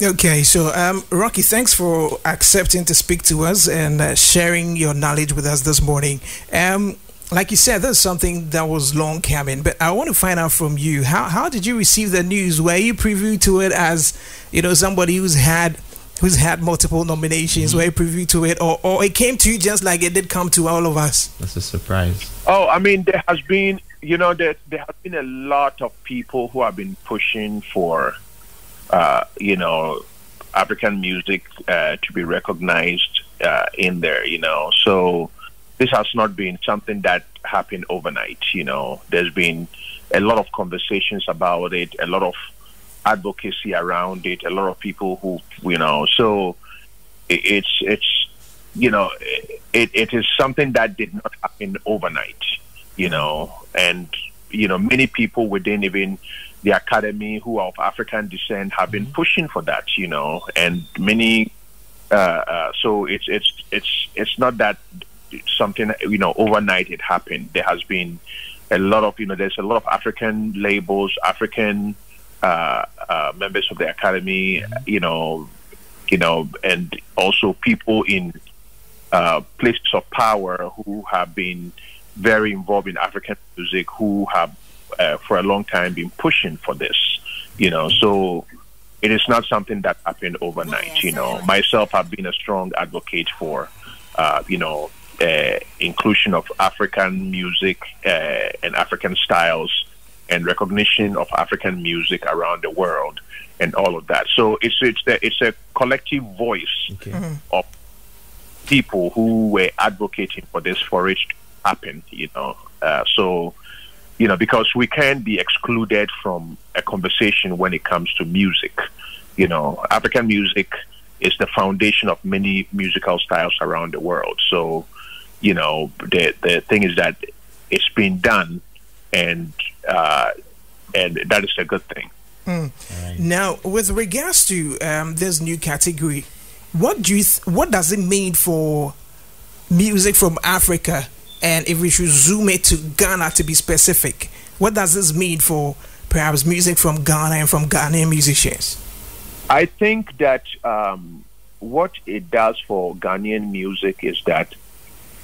Okay, so Rocky, thanks for accepting to speak to us and sharing your knowledge with us this morning. Like you said, there's something that was long coming, but I want to find out from you, how did you receive the news? Were you privy to it as, somebody who's had multiple nominations? Were you privy to it, or it came to you just like it did come to all of us? That's a surprise. Oh, I mean, there has been, there has been a lot of people who have been pushing for African music to be recognized in there, So this has not been something that happened overnight, There's been a lot of conversations about it, a lot of advocacy around it, a lot of people who, so it is something that did not happen overnight, and, many people within even the academy who are of African descent have been pushing for that, and many. So it's not that something overnight it happened. There has been a lot of there's a lot of African labels, African members of the academy, and also people in places of power who have been very involved in African music, who have for a long time been pushing for this, so it is not something that happened overnight. Myself, I've been a strong advocate for, inclusion of African music and African styles and recognition of African music around the world and all of that. So it's a collective voice of people who were advocating for this, for it to happen, because we can't be excluded from a conversation when it comes to music. African music is the foundation of many musical styles around the world. So, the thing is that it's been done, and that is a good thing. Right. Now, with regards to this new category, what does it mean for music from Africa? And if we should zoom it to Ghana to be specific, what does this mean for perhaps music from Ghana and from Ghanaian musicians? I think that what it does for Ghanaian music is that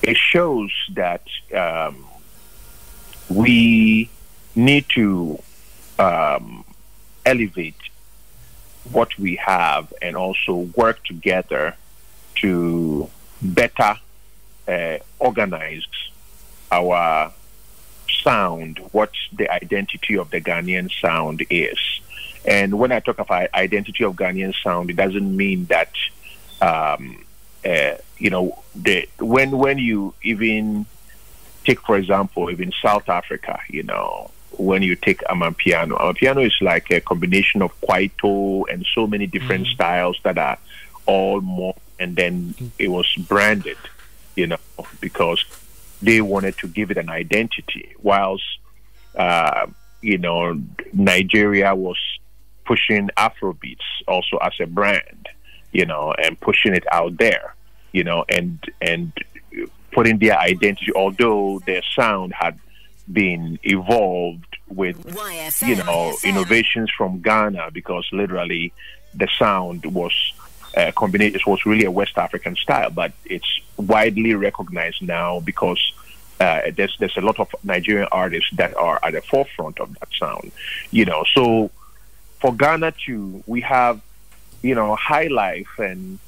it shows that we need to elevate what we have and also work together to better organize our sound, what the identity of the Ghanaian sound is. And when I talk about identity of Ghanaian sound, it doesn't mean that when you even take, for example, even South Africa, when you take Amapiano is like a combination of Kwaito and so many different styles that are all more, and then it was branded, because they wanted to give it an identity, whilst Nigeria was pushing Afrobeats also as a brand, and pushing it out there, and putting their identity, although their sound had been evolved with, innovations from Ghana, because literally the sound was combination. It was really a West African style, but it's widely recognized now because there's a lot of Nigerian artists that are at the forefront of that sound. So for Ghana too, we have High Life and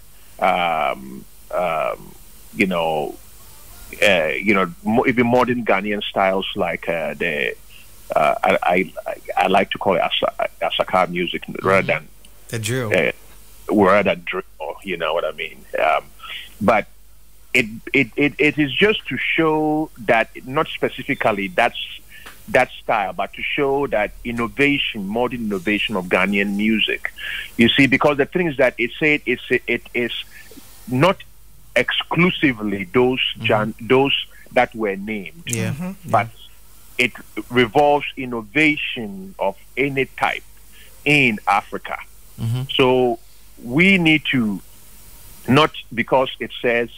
even modern Ghanaian styles like I like to call it Asaka music rather than the drill. Rather than drill, you know what I mean? But it is just to show that, not specifically that style, but to show that modern innovation of Ghanaian music. You see, because the thing is that it is not exclusively those that were named, but it revolves innovation of any type in Africa. So we need to, not because it says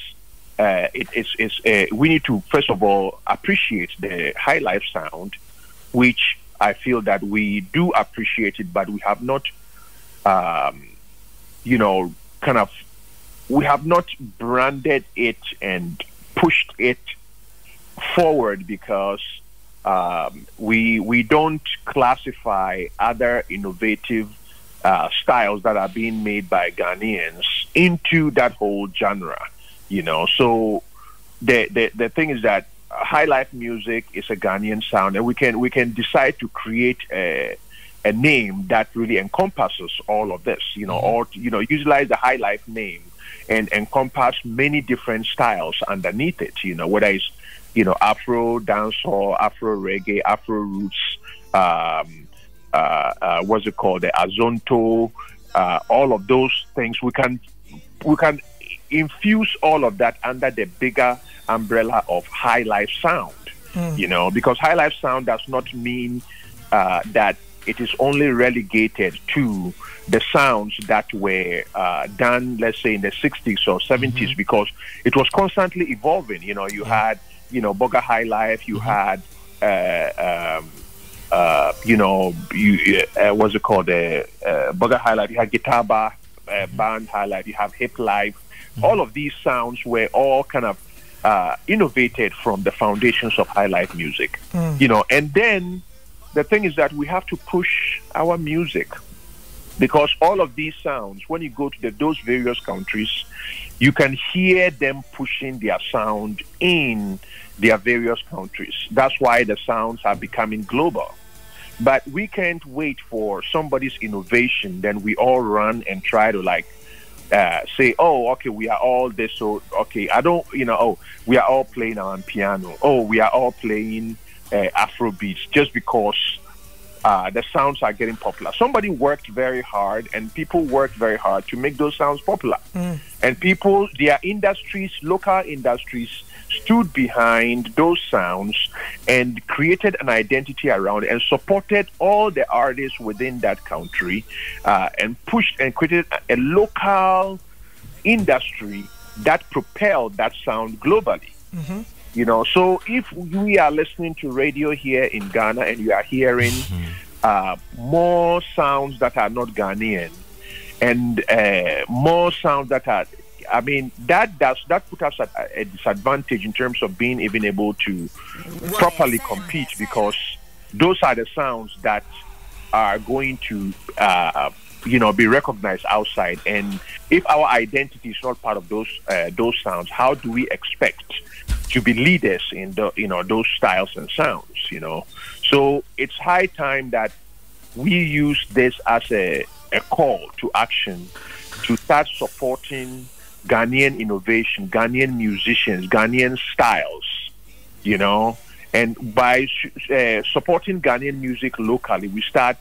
we need to first of all appreciate the High Life sound, which I feel that we do appreciate it, but we have not kind of, we have not branded it and pushed it forward because we don't classify other innovative styles that are being made by Ghanaians into that whole genre, So the thing is that high life music is a Ghanaian sound, and we can decide to create a name that really encompasses all of this, or utilize the high life name and encompass many different styles underneath it, whether it's Afro dancehall, Afro reggae, Afro roots, what's it called, the Azonto, all of those things. We can infuse all of that under the bigger umbrella of high life sound, because high life sound does not mean that it is only relegated to the sounds that were done, let's say, in the 60s or 70s, because it was constantly evolving. You had, Bugger High Life, you had, what's it called, Bugger High Life, you had Guitar Band High Life, you have Hip Life. All of these sounds were all kind of innovated from the foundations of high life music, and then the thing is that we have to push our music, because all of these sounds, when you go to those various countries, you can hear them pushing their sound in their various countries. That's why the sounds are becoming global. But we can't wait for somebody's innovation, then we all run and try to say, oh, okay, we are all this, so okay, I don't, we are all playing on piano. Oh, we are all playing Afro beats just because the sounds are getting popular. Somebody worked very hard, and people worked very hard to make those sounds popular. And people, their industries, local industries, stood behind those sounds and created an identity around it and supported all the artists within that country, and pushed and created a local industry that propelled that sound globally. So if we are listening to radio here in Ghana and you are hearing more sounds that are not Ghanaian, and more sounds that are, that puts us at a disadvantage in terms of being even able to properly compete, because those are the sounds that are going to be recognized outside. And if our identity is not part of those sounds, how do we expect to be leaders in those styles and sounds? So it's high time that we use this as a call to action to start supporting Ghanaian innovation, Ghanaian musicians, Ghanaian styles, and by supporting Ghanaian music locally, we start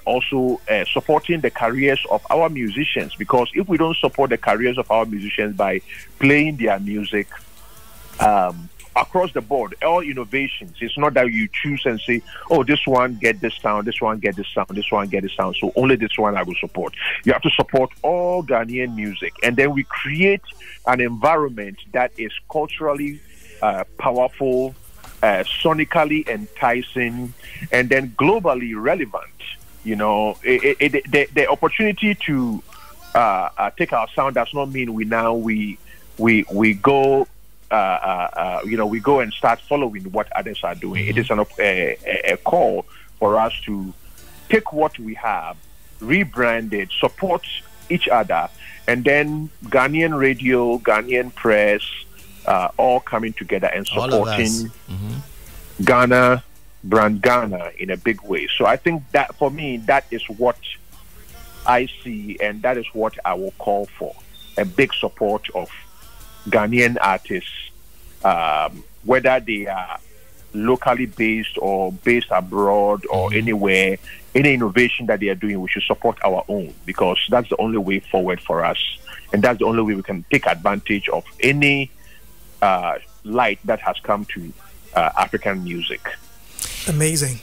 also supporting the careers of our musicians, because if we don't support the careers of our musicians by playing their music across the board, all innovations, it's not that you choose and say, oh, this one get this sound, this one get this sound, this one get this sound, so only this one I will support. You have to support all Ghanaian music, and then we create an environment that is culturally powerful, sonically enticing, and then globally relevant. The opportunity to take our sound does not mean we go we go and start following what others are doing. It is a call for us to take what we have, rebrand it, support each other, and then Ghanaian radio, Ghanaian press, all coming together and supporting Ghana, brand Ghana in a big way. So I think that, for me, that is what I see, and that is what I will call for, a big support of Ghanaian artists, whether they are locally based or based abroad or anywhere. Any innovation that they are doing, we should support our own, because that's the only way forward for us, and that's the only way we can take advantage of any light that has come to African music. Amazing.